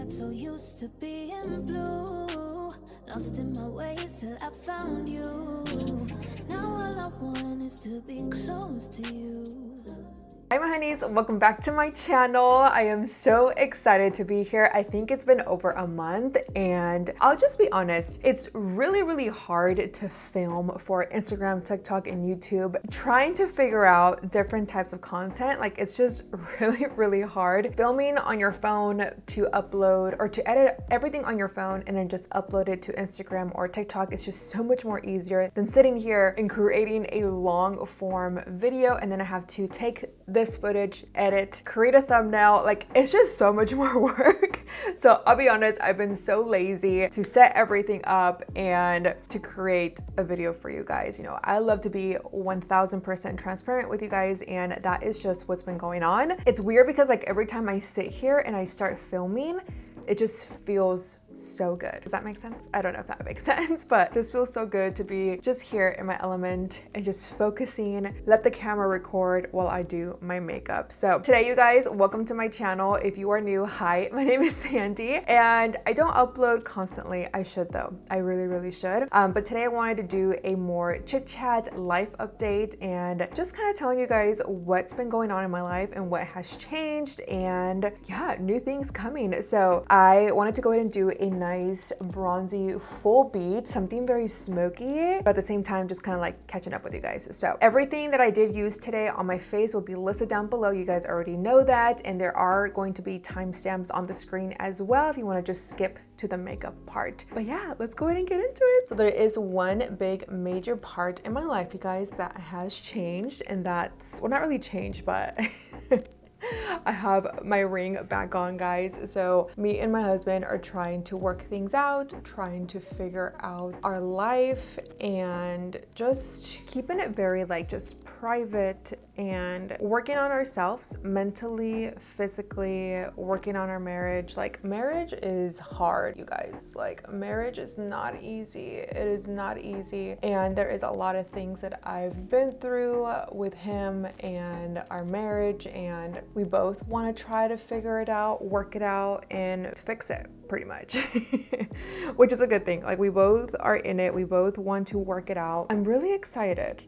got so used to being blue, lost in my ways till I found you. Now all I want is to be close to you. Hi my honeys, welcome back to my channel. I am so excited to be here. I think it's been over a month and I'll just be honest, it's really hard to film for Instagram, TikTok, and YouTube. Trying to figure out different types of content, like it's just really hard. Filming on your phone to upload or to edit everything on your phone and then just upload it to Instagram or TikTok is just so much more easier than sitting here and creating a long form video and then I have to take this footage, edit, create a thumbnail. Like it's just so much more work. So I'll be honest, I've been so lazy to set everything up and to create a video for you guys. You know, I love to be 1000% transparent with you guys and that is just what's been going on. It's weird because like every time I sit here and I start filming, it just feels so good. Does that make sense? I don't know if that makes sense, but this feels so good to be just here in my element and just focusing, let the camera record while I do my makeup. So today, you guys, welcome to my channel. If you are new, hi, my name is Sandy and I don't upload constantly. I should though. I really should. But today I wanted to do a more chit chat life update and just kind of telling you guys what's been going on in my life and what has changed and yeah, new things coming. So I wanted to go ahead and do a nice bronzy full beat, something very smoky, but at the same time just kind of like catching up with you guys. So everything that I did use today on my face will be listed down below. You guys already know that, and there are going to be timestamps on the screen as well if you want to just skip to the makeup part. But yeah, let's go ahead and get into it. So there is one big major part in my life, you guys, that has changed, and that's, well, not really changed, but I have my ring back on, guys. So me and my husband are trying to work things out, trying to figure out our life and just keeping it very like just private and working on ourselves mentally, physically, working on our marriage. Like marriage is hard, you guys. Like marriage is not easy. It is not easy. And there is a lot of things that I've been through with him and our marriage, and we both want to try to figure it out, work it out, and fix it pretty much, which is a good thing. Like we both are in it. We both want to work it out. I'm really excited.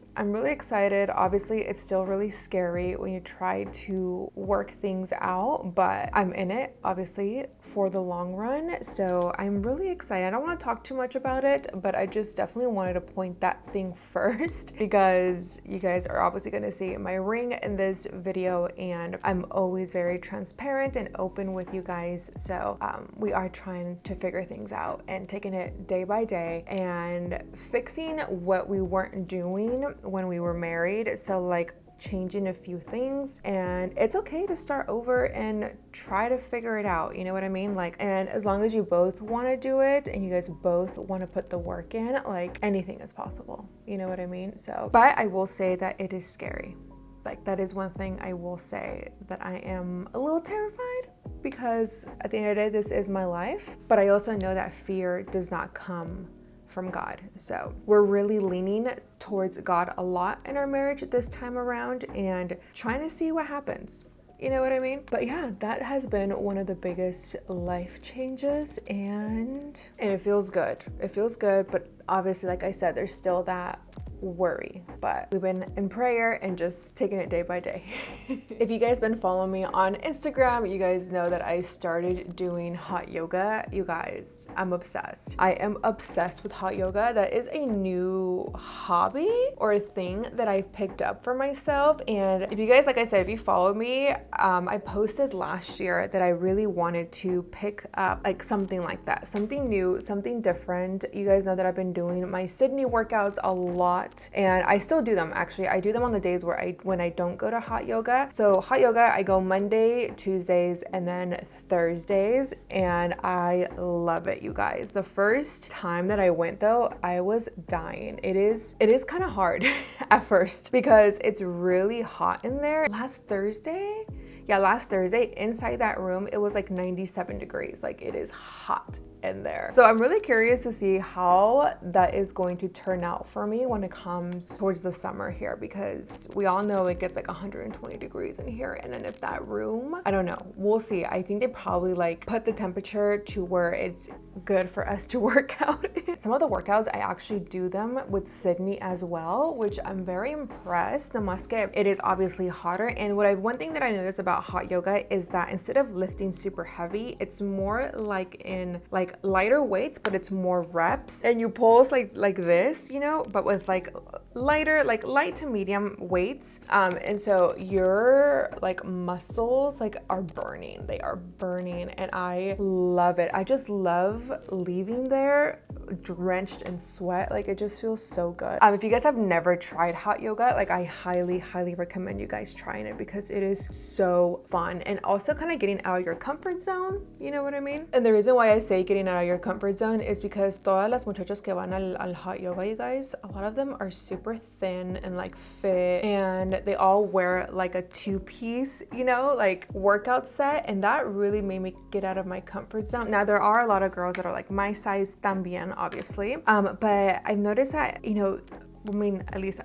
Obviously, it's still really scary when you try to work things out, but I'm in it, obviously, for the long run. So I'm really excited. I don't want to talk too much about it, but I just definitely wanted to point that thing first because you guys are obviously going to see my ring in this video, and I'm always very transparent and open with you guys. So we are trying to figure things out and taking it day by day and fixing what we weren't doing when we were married. So like changing a few things, and it's okay to start over and try to figure it out, you know what I mean? Like, and as long as you both want to do it and you guys both want to put the work in, like anything is possible, you know what I mean? So, but I will say that it is scary. Like that is one thing I will say, that I am a little terrified because at the end of the day, this is my life, but I also know that fear does not come from God. So we're really leaning towards God a lot in our marriage this time around and trying to see what happens. You know what I mean? But yeah, that has been one of the biggest life changes, and it feels good. It feels good, but obviously, like I said, there's still that worry, but we've been in prayer and just taking it day by day. If you guys been following me on Instagram, you guys know that I started doing hot yoga. You guys, I'm obsessed. I am obsessed with hot yoga. That is a new hobby or a thing that I've picked up for myself. And if you guys, like I said, if you follow me, I posted last year that I really wanted to pick up like something like that, something new, something different. You guys know that I've been doing my Sydney workouts a lot, and I still do them. Actually, I do them on the days when I don't go to hot yoga. So hot yoga, I go Monday, Tuesdays, and then Thursdays, and I love it, you guys. The first time that I went though, I was dying. It is kind of hard at first because it's really hot in there. Last Thursday, Yeah, last Thursday inside that room, it was like 97 degrees. Like it is hot in there. So I'm really curious to see how that is going to turn out for me when it comes towards the summer here, because we all know it gets like 120 degrees in here. And then if that room, I don't know, we'll see. I think they probably like put the temperature to where it's good for us to work out. Some of the workouts, I actually do them with Sydney as well, which I'm very impressed. Namaste. It is obviously hotter. And one thing that I noticed about hot yoga is that instead of lifting super heavy, it's more like in like lighter weights, but it's more reps, and you pulse like this, you know, but with like lighter, like light to medium weights. And so your like muscles like are burning. They are burning, and I love it. I just love leaving there drenched in sweat. Like it just feels so good. If you guys have never tried hot yoga, like I highly recommend you guys trying it, because it is so fun, and also kind of getting out of your comfort zone, you know what I mean? And the reason why I say getting out of your comfort zone is because todas las muchachas que van al hot yoga, you guys, a lot of them are super thin and like fit, and they all wear like a two-piece, you know, like workout set, and that really made me get out of my comfort zone. Now there are a lot of girls that are like my size también, obviously, but I've noticed that, you know, I mean, at least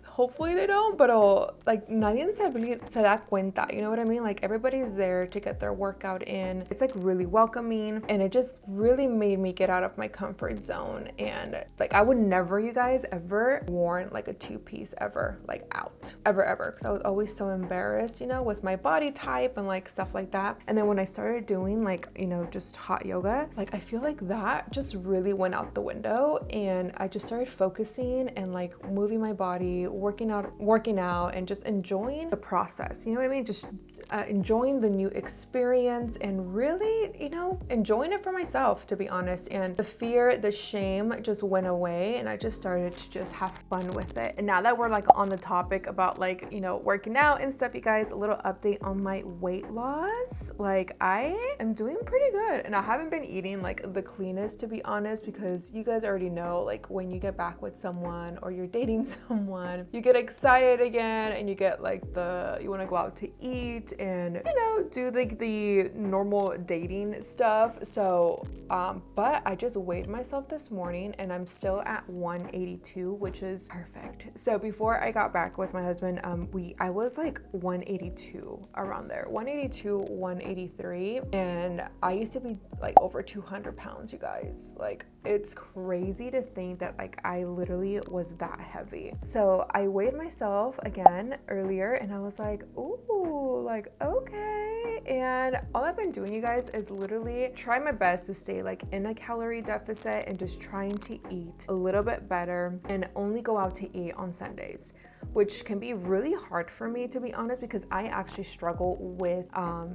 hopefully they don't, but like nadie se da cuenta, you know what I mean? Like everybody's there to get their workout in. It's like really welcoming, and it just really made me get out of my comfort zone. And like I would never, you guys, ever worn like a two-piece ever, like out, ever, because I was always so embarrassed, you know, with my body type and like stuff like that. And then when I started doing like, you know, just hot yoga, like I feel like that just really went out the window, and I just started focusing and like moving my body, working out and just enjoying the process, you know what I mean? Just enjoying the new experience, and really, you know, enjoying it for myself, to be honest. And the fear, the shame just went away, and I just started to just have fun with it. And now that we're like on the topic about like, you know, working out and stuff, you guys, a little update on my weight loss. Like I am doing pretty good, and I haven't been eating like the cleanest, to be honest, because you guys already know, like when you get back with someone or you're dating someone, you get excited again, and you get like you want to go out to eat and, you know, do like the normal dating stuff. So but I just weighed myself this morning, and I'm still at 182, which is perfect. So before I got back with my husband, I was like 182, around there, 182, 183, and I used to be like over 200 pounds, you guys. Like it's crazy to think that like I literally was that heavy. So I weighed myself again earlier, and I was like, ooh, like okay. And all I've been doing, you guys, is literally try my best to stay like in a calorie deficit, and just trying to eat a little bit better, and only go out to eat on Sundays, which can be really hard for me, to be honest, because I actually struggle with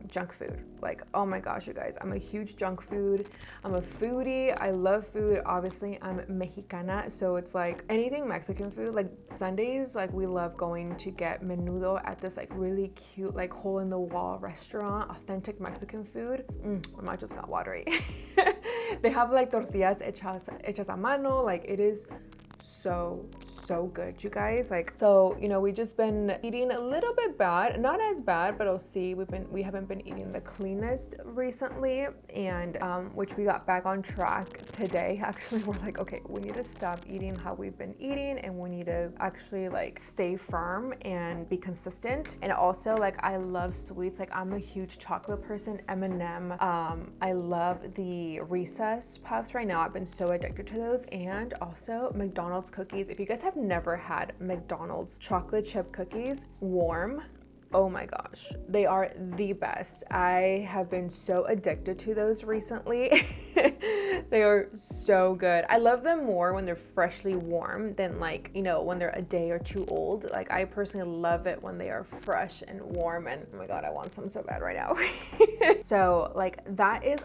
junk food. Like, oh my gosh, you guys, I'm a huge junk food. I'm a foodie. I love food. Obviously, I'm Mexicana, so it's like anything Mexican food. Like Sundays, like we love going to get menudo at this like really cute like hole-in-the-wall restaurant, authentic Mexican food. My mouth just got watery. They have like tortillas hechas a mano. Like it is so good, you guys. Like, so, you know, we just been eating a little bit bad, not as bad, but I'll see, we haven't been eating the cleanest recently, and which we got back on track today. Actually, we're like, okay, we need to stop eating how we've been eating, and we need to actually like stay firm and be consistent. And also, like, I love sweets. Like, I'm a huge chocolate person. M&M, I love the Recess Puffs right now. I've been so addicted to those. And also McDonald's cookies. If you guys have never had McDonald's chocolate chip cookies warm, oh my gosh, they are the best. I have been so addicted to those recently. They are so good. I love them more when they're freshly warm than like, you know, when they're a day or two old. Like I personally love it when they are fresh and warm, and oh my god, I want some so bad right now. So like that is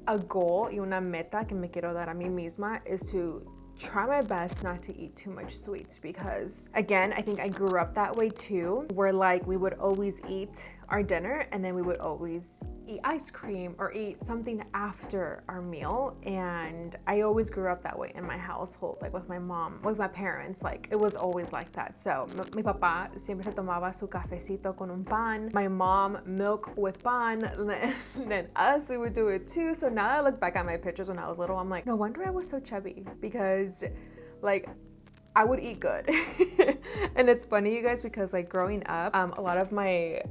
a goal y una meta que me quiero dar a mí misma, is to try my best not to eat too much sweets, because again, I think I grew up that way too, where like we would always eat our dinner, and then we would always eat ice cream or eat something after our meal. And I always grew up that way in my household, like with my mom, with my parents, like it was always like that. So mi papá siempre se tomaba su cafecito con un pan, my mom milk with pan, then us, we would do it too. So now that I look back at my pictures when I was little, I'm like, no wonder I was so chubby, because like I would eat good. And it's funny, you guys, because like growing up, a lot of my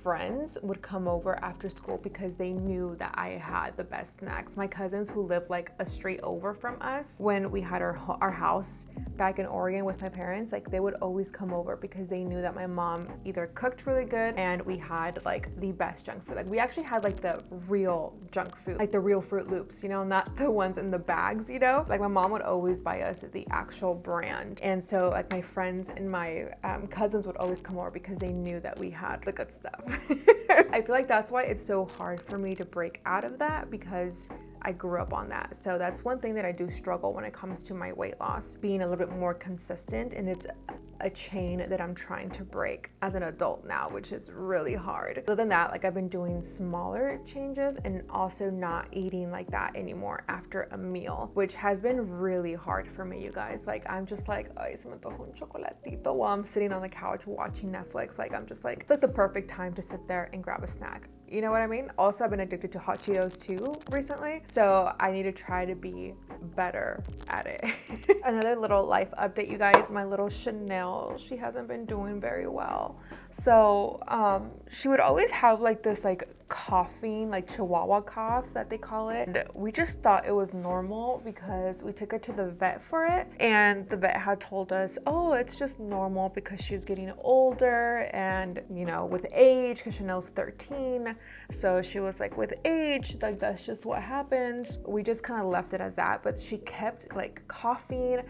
friends would come over after school because they knew that I had the best snacks. My cousins who lived like a street over from us, when we had our house back in Oregon with my parents, like they would always come over because they knew that my mom either cooked really good and we had like the best junk food. Like we actually had like the real junk food, like the real Fruit Loops, you know, not the ones in the bags, you know? Like my mom would always buy us the actual brand. And so like my friends and my cousins would always come over because they knew that we had the good stuff. I feel like that's why it's so hard for me to break out of that, because I grew up on that. So that's one thing that I do struggle when it comes to my weight loss, being a little bit more consistent, and it's a chain that I'm trying to break as an adult now, which is really hard. Other than that, like I've been doing smaller changes and also not eating like that anymore after a meal, which has been really hard for me, you guys. Like I'm just like, ay, se me antojó un chocolatito while I'm sitting on the couch watching Netflix. Like I'm just like, it's like the perfect time to sit there and grab a snack. You know what I mean? Also, I've been addicted to hot Cheetos too recently, so I need to try to be better at it. Another little life update, you guys. My little Chanel, she hasn't been doing very well. So she would always have like this like coughing, like Chihuahua cough that they call it. And we just thought it was normal because we took her to the vet for it, and the vet had told us, oh, it's just normal because she's getting older and, you know, with age, because Chanel's 13. So she was like, with age, like that's just what happens. We just kind of left it as that, but she kept like coughing,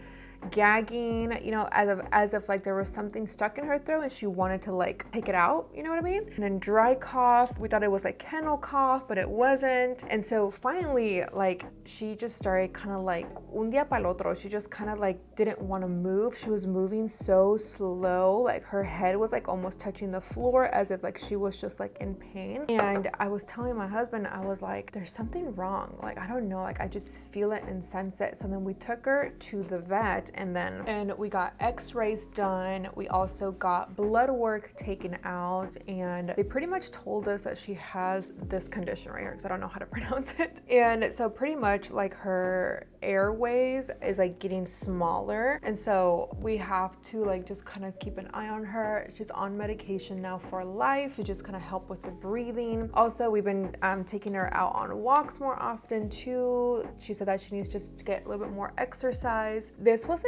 gagging, you know, as if like there was something stuck in her throat and she wanted to like take it out, you know what I mean? And then dry cough, we thought it was like kennel cough, but it wasn't. And so finally, like she just started kind of like un día pa'l otro, she just kind of like didn't want to move. She was moving so slow, like her head was like almost touching the floor, as if like she was just like in pain. And I was telling my husband, I was like, there's something wrong, like I don't know, like I just feel it and sense it. So then we took her to the vet, and we got x-rays done. We also got blood work taken out, and they pretty much told us that she has this condition right here, because I don't know how to pronounce it. And so pretty much like her airways is like getting smaller, and so we have to like just kind of keep an eye on her. She's on medication now for life to just kind of help with the breathing. Also, we've been taking her out on walks more often too. She said that she needs just to get a little bit more exercise. This was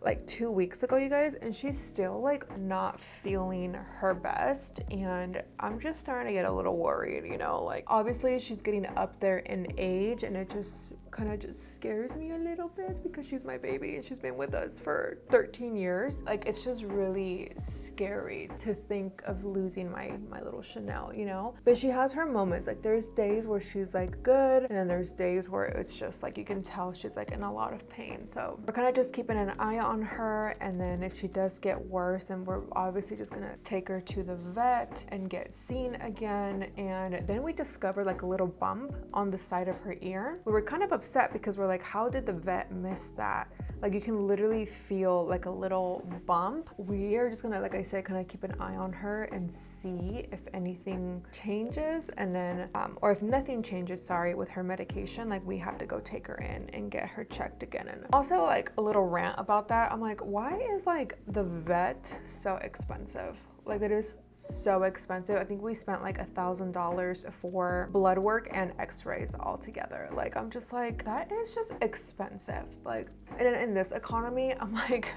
like 2 weeks ago, you guys, and she's still like not feeling her best, and I'm just starting to get a little worried, you know. Like obviously she's getting up there in age, and it just kind of just scares me a little bit because she's my baby and she's been with us for 13 years. Like it's just really scary to think of losing my little Chanel, you know. But she has her moments. Like there's days where she's like good, and then there's days where it's just like you can tell she's like in a lot of pain. So we're kind of just keeping an eye on her, and then if she does get worse, then we're obviously just gonna take her to the vet and get seen again. And then we discovered like a little bump on the side of her ear. We were kind of upset because we're like, how did the vet miss that? Like you can literally feel like a little bump. We are just gonna, like I said, kind of keep an eye on her and see if anything changes, and then or if nothing changes, sorry, with her medication, like we have to go take her in and get her checked again. And also like a little rant about that, I'm like, why is like the vet so expensive? Like it is so expensive. I think we spent like $1,000 for blood work and x-rays all together. Like I'm just like, that is just expensive. Like in this economy, I'm like,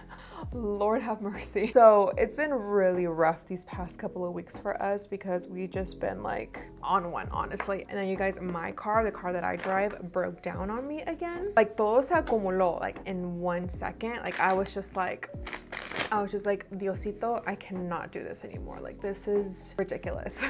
Lord have mercy. So it's been really rough these past couple of weeks for us because we just been like on one, honestly. And then you guys, my car, the car that I drive, broke down on me again. Like todo se acumuló like in 1 second. Like I was just like, Diosito, I cannot do this anymore. Like this is ridiculous.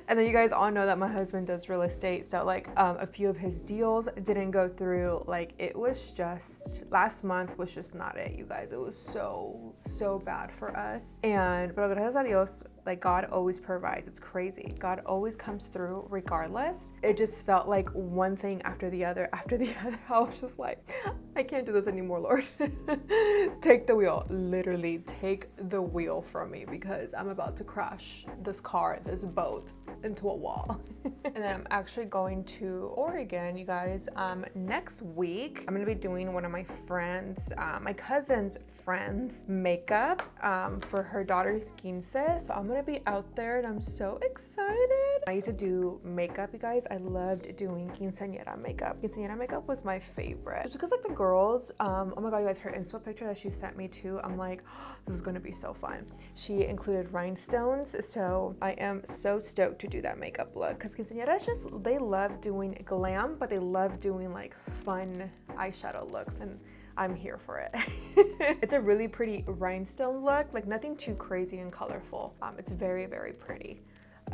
And then you guys all know that my husband does real estate, so like a few of his deals didn't go through. Like it was just, last month was just not it, you guys. It was so bad for us. And pero gracias a Dios, Like God always provides. It's crazy. God always comes through regardless. It just felt like one thing after the other after the other. I was just like, I can't do this anymore, Lord. Take the wheel. Literally take the wheel from me, because I'm about to crash this car, this boat into a wall. And then I'm actually going to Oregon, you guys, next week. I'm gonna be doing one of my friends, my cousin's friends makeup for her daughter's 15. So I'm gonna be out there and I'm so excited. I used to do makeup, you guys. I loved doing quinceañera makeup. Quinceañera makeup was my favorite. Just because like the girls, oh my god, you guys, her inspo picture that she sent me too, I'm like, oh, this is gonna be so fun. She included rhinestones, so I am so stoked to do that makeup look, because quinceañeras just, they love doing glam, but they love doing like fun eyeshadow looks, and I'm here for it. It's a really pretty rhinestone look, like nothing too crazy and colorful. It's very, very pretty.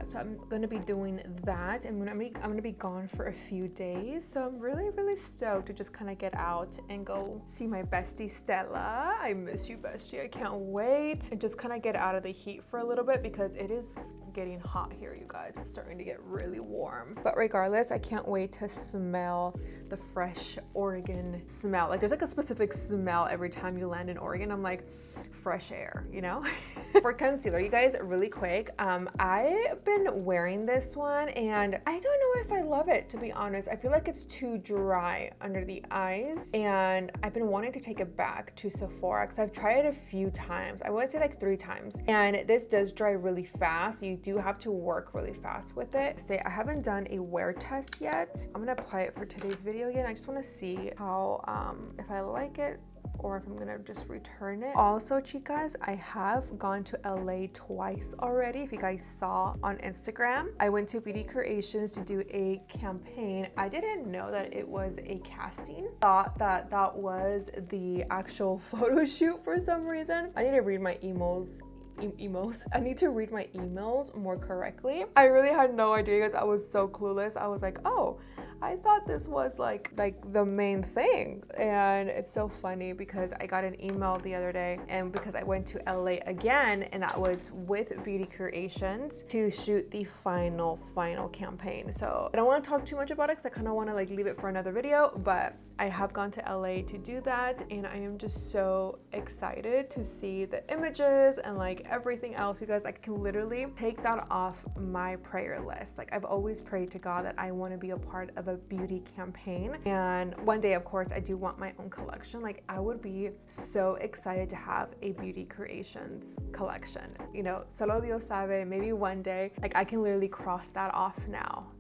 So I'm gonna be doing that, and I'm gonna be gone for a few days. So I'm really, really stoked to just kind of get out and go see my bestie Stella. I miss you, bestie. I can't wait. And just kind of get out of the heat for a little bit, because it is getting hot here, you guys. It's starting to get really warm. But regardless, I can't wait to smell the fresh Oregon smell. Like there's like a specific smell every time you land in Oregon. I'm like, fresh air, you know? For concealer, you guys, really quick, I've been wearing this one and I don't know if I love it, to be honest. I feel like it's too dry under the eyes, and I've been wanting to take it back to Sephora because I've tried it a few times. I would say like 3 times, and this does dry really fast. You do have to work really fast with it. I haven't done a wear test yet. I'm gonna apply it for today's video again. I just want to see how if I like it or if I'm gonna just return it. Also, chicas, I have gone to LA twice already. If you guys saw on Instagram, I went to Beauty Creations to do a campaign. I didn't know that it was a casting. Thought that that was the actual photo shoot for some reason. I need to read my emails. I need to read my emails more correctly. I really had no idea, guys. I was so clueless. I was like, oh, I thought this was like the main thing. And it's so funny because I got an email the other day, and because I went to LA again, and that was with Beauty Creations to shoot the final campaign. So I don't want to talk too much about it because I kind of want to like leave it for another video, but I have gone to LA to do that, and I am just so excited to see the images and like everything else. You guys, I can literally take that off my prayer list. Like I've always prayed to God that I want to be a part of a beauty campaign, and one day, of course, I do want my own collection. Like I would be so excited to have a Beauty Creations collection, you know. Solo Dios sabe, maybe one day, like I can literally cross that off now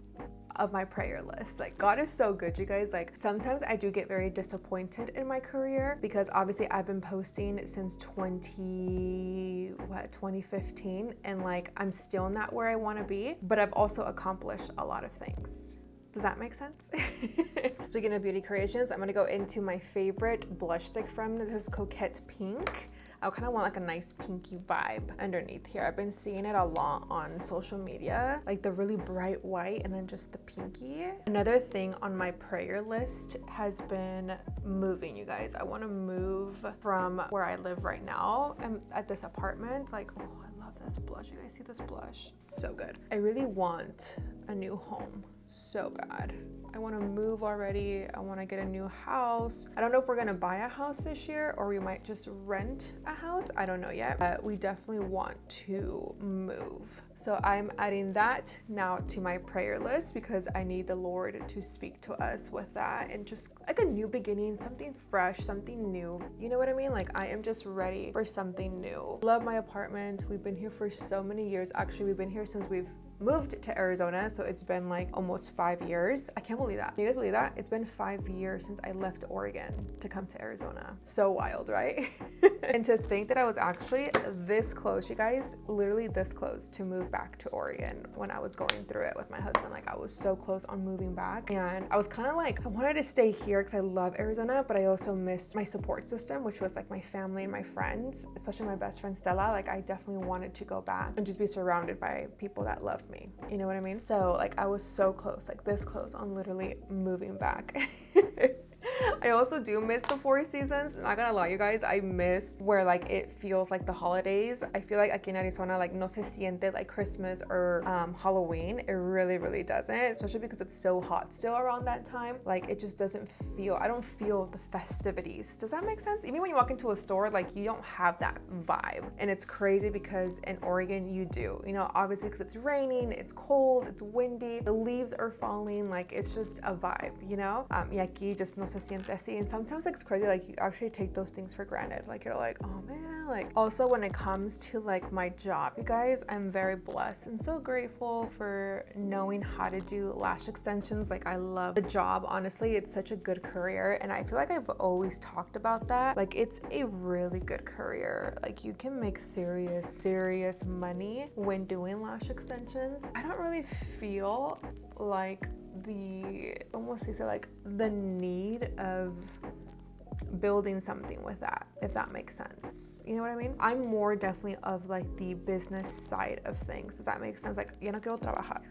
of my prayer list. Like God is so good, you guys. Like sometimes I do get very disappointed in my career, because obviously I've been posting since 2015, and like I'm still not where I want to be, but I've also accomplished a lot of things. Does that make sense? Speaking of Beauty Creations, I'm gonna go into my favorite blush stick from them. This is Coquette Pink. I kind of want like a nice pinky vibe underneath here. I've been seeing it a lot on social media, like the really bright white and then just the pinky. Another thing on my prayer list has been moving, you guys. I want to move from where I live right now and at this apartment. Like, oh, I love this blush. You guys see this blush? It's so good. I really want a new home so bad. I want to move already. I want to get a new house. I don't know if we're gonna buy a house this year or we might just rent a house. I don't know yet, but we definitely want to move. So I'm adding that now to my prayer list, because I need the Lord to speak to us with that, and just like a new beginning, something fresh, something new. You know what I mean? Like I am just ready for something new. Love my apartment. We've been here for so many years. Actually, we've been here since we've moved to Arizona, so it's been like almost 5 years. I can't believe that. Can you guys believe that? It's been 5 years since I left Oregon to come to Arizona. So wild, right? And to think that I was actually this close, you guys, literally this close to move back to Oregon when I was going through it with my husband. Like I was so close on moving back, and I was kind of like, I wanted to stay here because I love Arizona, but I also missed my support system, which was like my family and my friends, especially my best friend Stella. Like I definitely wanted to go back and just be surrounded by people that loved me. You know what I mean? So like I was so close, like this close on literally moving back. I also do miss the four seasons. Not gonna lie, you guys, I miss where like it feels like the holidays. I feel like aquí in Arizona, like no se siente like Christmas or Halloween. It really doesn't, especially because it's so hot still around that time. Like it just doesn't feel, I don't feel the festivities. Does that make sense? Even when you walk into a store, like you don't have that vibe. And it's crazy because in Oregon you do, you know, obviously because it's raining, it's cold, it's windy, the leaves are falling, like it's just a vibe, you know? Y aquí just no se siente así. And sometimes like, it's crazy, like you actually take those things for granted. Like you're like, oh man, like also when it comes to like my job, you guys, I'm very blessed and so grateful for knowing how to do lash extensions. Like I love the job, honestly. It's such a good career, and I feel like I've always talked about that. Like it's a really good career. Like you can make serious money when doing lash extensions. I don't really feel like the, almost say like the need of building something with that, if that makes sense. You know what I mean? I'm more definitely of like the business side of things. Does that make sense? Like, yo no quiero trabajar.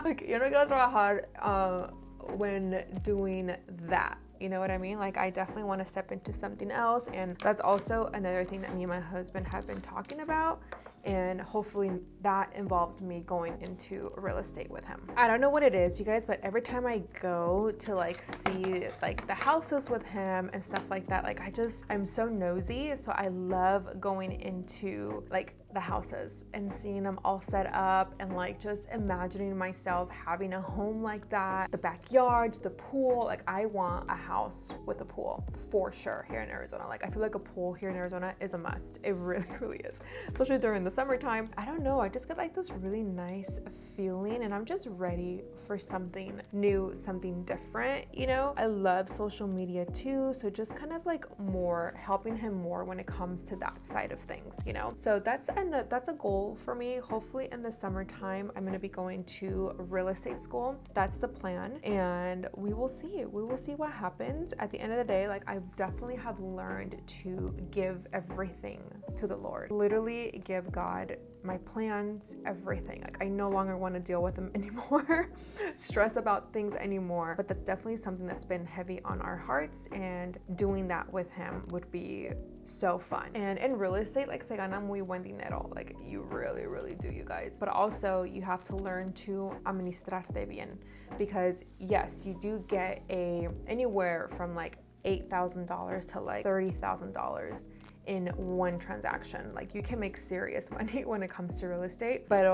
Like, yo no quiero trabajar when doing that. You know what I mean? Like I definitely want to step into something else, and that's also another thing that me and my husband have been talking about, and hopefully that involves me going into real estate with him. I don't know what it is, you guys, but every time I go to like see like the houses with him and stuff like that, like I'm so nosy, so I love going into like the houses and seeing them all set up and like just imagining myself having a home like that, the backyards, the pool. Like I want a house with a pool for sure here in Arizona. Like I feel like a pool here in Arizona is a must. It really is, especially during the summertime. I don't know, I just get like this really nice feeling, and I'm just ready for something new, something different, you know? I love social media too, so just kind of like more helping him more when it comes to that side of things, you know? So that's a goal for me. Hopefully in the summertime I'm going to be going to real estate school. That's the plan, and we will see what happens. At the end of the day, like I definitely have learned to give everything to the Lord, literally give God my plans, everything. Like I no longer want to deal with him anymore, stress about things anymore. But that's definitely something that's been heavy on our hearts, and doing that with him would be so fun. And in real estate, like se gana muy buen dinero. Like you really do, you guys. But also you have to learn to administrarte bien, because yes, you do get anywhere from like $8,000 to like $30,000 in one transaction. Like you can make serious money when it comes to real estate, but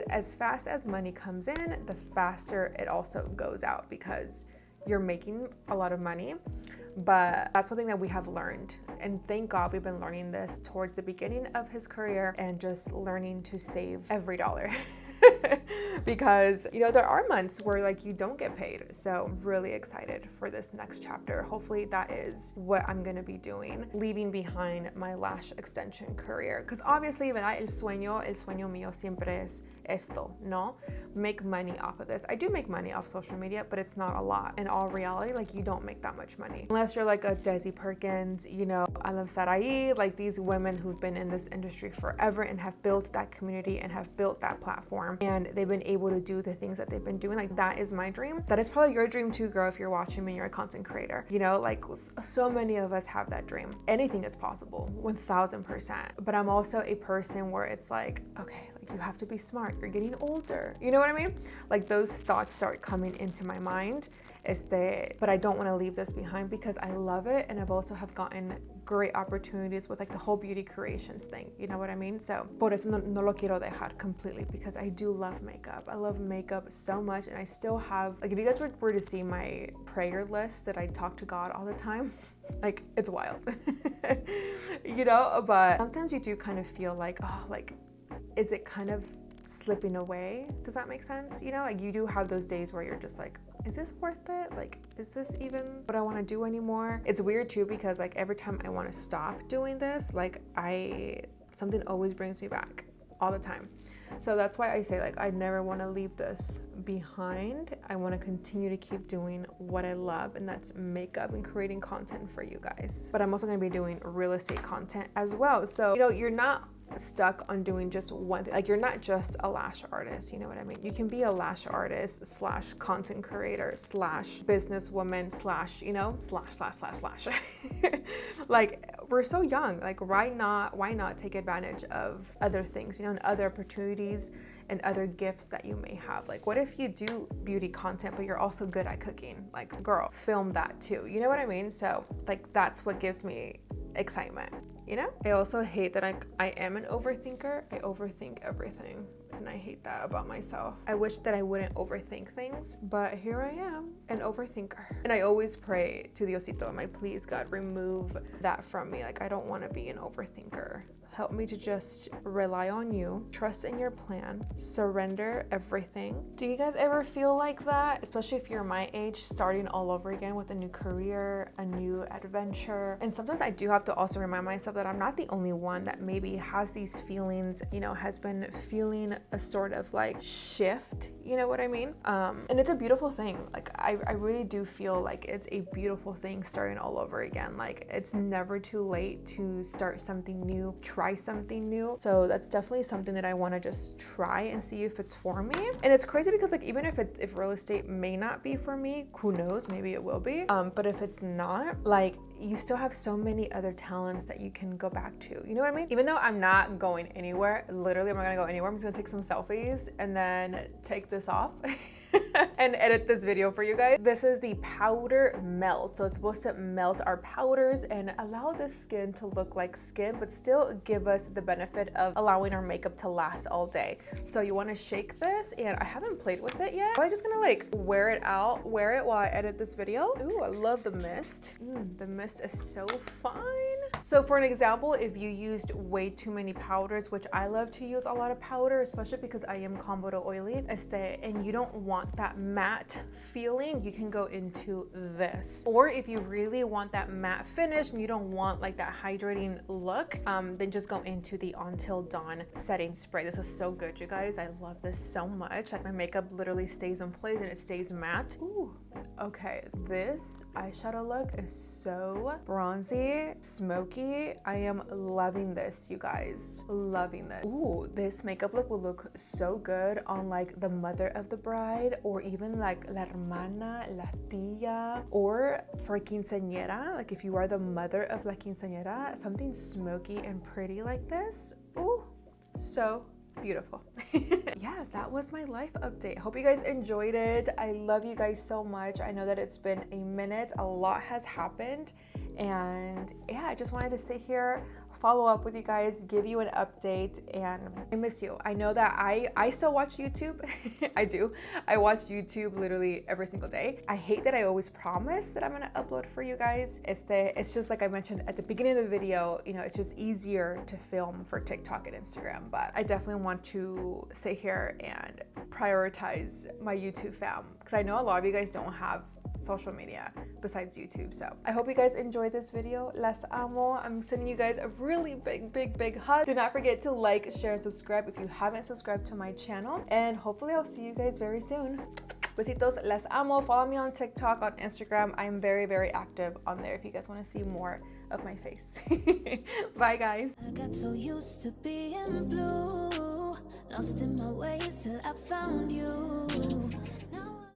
as fast as money comes in, the faster it also goes out, because you're making a lot of money. But that's something that we have learned, and thank God we've been learning this towards the beginning of his career, and just learning to save every dollar. Because you know there are months where like you don't get paid. So really excited for this next chapter. Hopefully that is what I'm gonna be doing, leaving behind my lash extension career, because obviously el sueño mío siempre es esto, no? Make money off of this. I do make money off social media, but it's not a lot. In all reality, like you don't make that much money unless you're like a Desi Perkins, you know, I love Sarai, like these women who've been in this industry forever and have built that community and have built that platform, and they've been able to do the things that they've been doing. Like that is my dream. That is probably your dream too, girl, if you're watching me and you're a content creator. You know, like so many of us have that dream. Anything is possible, 1000%. But I'm also a person where it's like, okay, like you have to be smart. You're getting older. You know what I mean? Like those thoughts start coming into my mind. But I don't want to leave this behind because I love it, and I've also have gotten great opportunities with like the whole beauty creations thing, you know what I mean? So por eso no lo quiero dejar completely, because I do love makeup. I love makeup so much, and I still have, like if you guys were to see my prayer list that I talk to God all the time, like it's wild. You know, but sometimes you do kind of feel like, oh, like is it kind of slipping away? Does that make sense? You know, like you do have those days where you're just like, is this worth it? Like, is this even what I want to do anymore? It's weird too, because like every time I want to stop doing this, like something always brings me back all the time. So that's why I say like I never want to leave this behind. I want to continue to keep doing what I love, and that's makeup and creating content for you guys. But I'm also going to be doing real estate content as well. So, you know, you're not stuck on doing just one thing. Like, you're not just a lash artist, you know what I mean? You can be a lash artist slash content creator slash businesswoman slash, you know, slash. Like, we're so young. Like, why not take advantage of other things, you know, and other opportunities and other gifts that you may have? Like, what if you do beauty content, but you're also good at cooking? Like, girl, film that too. You know what I mean? So, like, that's what gives me excitement, you know? I also hate that I am an overthinker. I overthink everything, and I hate that about myself. I wish that I wouldn't overthink things, but here I am, an overthinker. And I always pray to Diosito, am I, please God, remove that from me. Like, I don't want to be an overthinker. Help me to just rely on you, trust in your plan, surrender everything. Do you guys ever feel like that? Especially if you're my age, starting all over again with a new career, a new adventure. And sometimes I do have to also remind myself that I'm not the only one that maybe has these feelings, you know, has been feeling a sort of like shift, you know what I mean? And it's a beautiful thing. Like, I really do feel like it's a beautiful thing starting all over again. Like, it's never too late to start something new, try something new. So that's definitely something that I want to just try and see if it's for me. And it's crazy because, like, even if real estate may not be for me, who knows, maybe it will be. But if it's not, like, you still have so many other talents that you can go back to. You know what I mean? Even though I'm not going anywhere, literally I'm not gonna go anywhere. I'm just gonna take some selfies and then take this off. And edit this video for you guys. This is the powder melt. So it's supposed to melt our powders and allow the skin to look like skin, but still give us the benefit of allowing our makeup to last all day. So you want to shake this, and I haven't played with it yet. I'm just gonna like wear it while I edit this video. Ooh, I love the mist. The mist is so fine. So for an example, if you used way too many powders, which I love to use a lot of powder, especially because I am combo to oily, and you don't want that matte feeling, you can go into this. Or if you really want that matte finish and you don't want like that hydrating look, then just go into the Until Dawn setting spray. This is so good, you guys. I love this so much. Like, my makeup literally stays in place and it stays matte. Ooh, okay. This eyeshadow look is so bronzy, smoky. I am loving this, you guys. Loving this. Ooh, this makeup look will look so good on like the mother of the bride, or even like la hermana, la tía, or for quinceañera. Like, if you are the mother of la quinceañera, something smoky and pretty like this. Ooh, so beautiful. Yeah, that was my life update. Hope you guys enjoyed it. I love you guys so much. I know that it's been a minute. A lot has happened. And yeah, I just wanted to sit here, follow up with you guys, give you an update, and I miss you. I know that I still watch YouTube. I do. I watch YouTube literally every single day. I hate that I always promise that I'm gonna upload for you guys. It's just like I mentioned at the beginning of the video, you know, it's just easier to film for TikTok and Instagram, but I definitely want to sit here and prioritize my YouTube fam, because I know a lot of you guys don't have social media besides YouTube. So I hope you guys enjoyed this video. Les amo. I'm sending you guys a really big hug. Do not forget to like, share, and subscribe if you haven't subscribed to my channel, and hopefully I'll see you guys very soon. Besitos, les amo. Follow me on TikTok, on Instagram. I'm very active on there if you guys want to see more of my face. Bye guys. I got so used to being blue, lost in my ways till I found you.